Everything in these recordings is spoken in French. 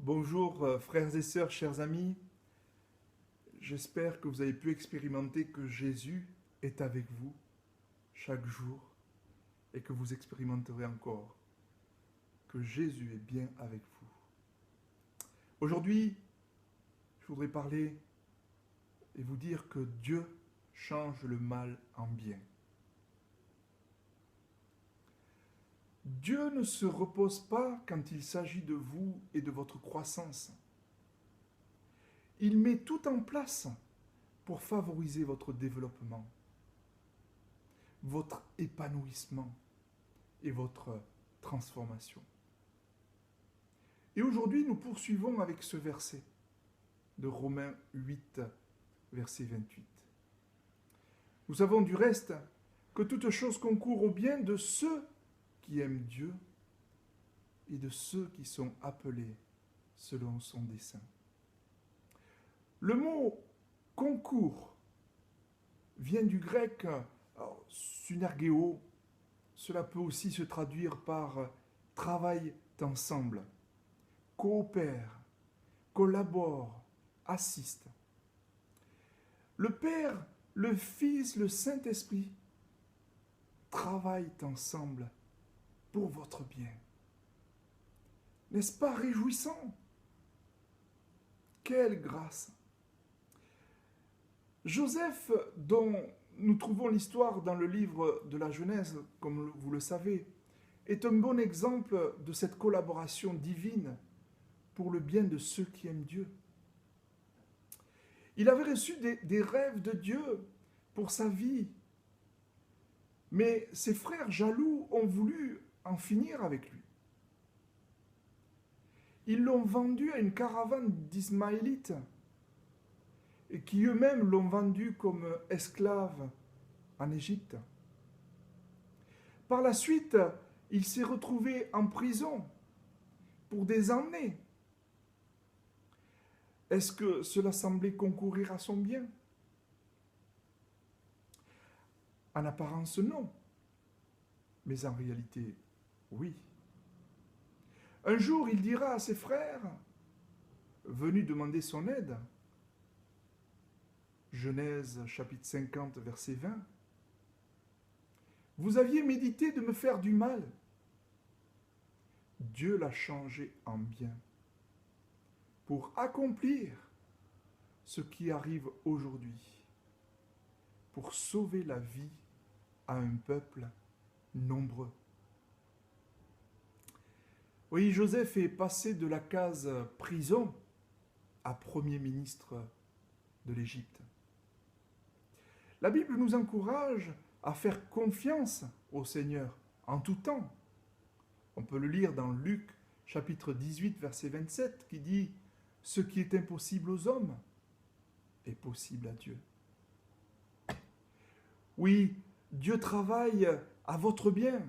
Bonjour frères et sœurs, chers amis. J'espère que vous avez pu expérimenter que Jésus est avec vous chaque jour et que vous expérimenterez encore que Jésus est bien avec vous. Aujourd'hui, je voudrais parler et vous dire que Dieu change le mal en bien. Dieu ne se repose pas quand il s'agit de vous et de votre croissance. Il met tout en place pour favoriser votre développement, votre épanouissement et votre transformation. Et aujourd'hui, nous poursuivons avec ce verset de Romains 8, verset 28. Nous savons du reste que toute chose concourt au bien de ceux qui aiment Dieu et de ceux qui sont appelés selon son dessein. Le mot concours vient du grec synergeo. Cela peut aussi se traduire par travail ensemble, coopère, collabore, assiste. Le Père, le Fils, le Saint-Esprit travaillent ensemble pour votre bien. N'est-ce pas réjouissant? Quelle grâce! Joseph, dont nous trouvons l'histoire dans le livre de la Genèse, comme vous le savez, est un bon exemple de cette collaboration divine pour le bien de ceux qui aiment Dieu. Il avait reçu des rêves de Dieu pour sa vie, mais ses frères jaloux ont voulu en finir avec lui. Ils l'ont vendu à une caravane d'Ismaélites et qui eux-mêmes l'ont vendu comme esclave en Égypte. Par la suite, il s'est retrouvé en prison pour des années. Est-ce que cela semblait concourir à son bien? En apparence, non. Mais en réalité, oui. Un jour, il dira à ses frères, venus demander son aide, Genèse chapitre 50, verset 20, « Vous aviez médité de me faire du mal. Dieu l'a changé en bien pour accomplir ce qui arrive aujourd'hui, pour sauver la vie à un peuple nombreux. » Oui, Joseph est passé de la case prison à premier ministre de l'Égypte. La Bible nous encourage à faire confiance au Seigneur en tout temps. On peut le lire dans Luc chapitre 18, verset 27, qui dit « Ce qui est impossible aux hommes est possible à Dieu. » Oui, Dieu travaille à votre bien.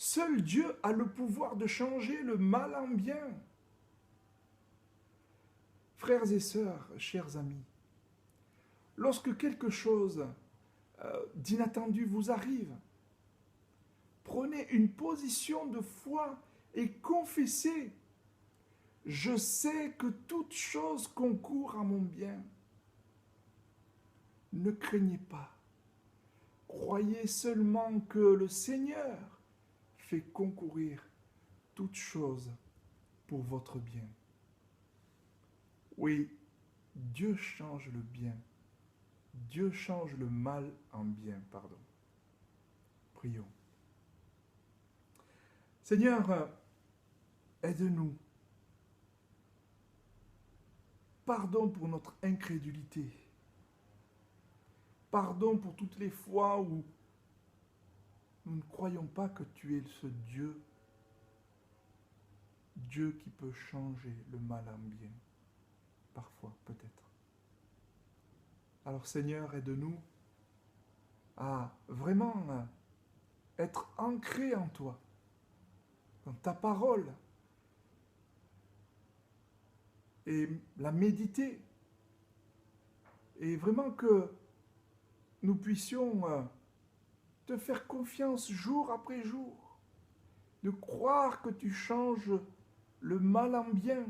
Seul Dieu a le pouvoir de changer le mal en bien. Frères et sœurs, chers amis, lorsque quelque chose d'inattendu vous arrive, prenez une position de foi et confessez « Je sais que toute chose concourt à mon bien. » Ne craignez pas. Croyez seulement que le Seigneur fait concourir toute chose pour votre bien. Oui, Dieu change le bien. Dieu change le mal en bien, pardon. Prions. Seigneur, aide-nous. Pardon pour notre incrédulité. Pardon pour toutes les fois où nous ne croyons pas que tu es ce Dieu, Dieu qui peut changer le mal en bien. Parfois, peut-être. Alors Seigneur, aide-nous à vraiment être ancrés en toi, dans ta parole, et la méditer, et vraiment que nous puissions te faire confiance jour après jour, de croire que tu changes le mal en bien.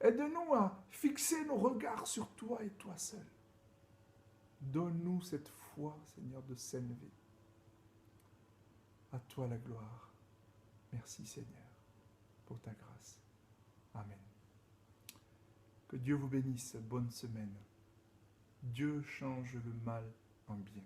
Aide-nous à fixer nos regards sur toi et toi seul. Donne-nous cette foi, Seigneur, de s'élever. À toi la gloire. Merci, Seigneur, pour ta grâce. Amen. Que Dieu vous bénisse. Bonne semaine. Dieu change le mal en bien.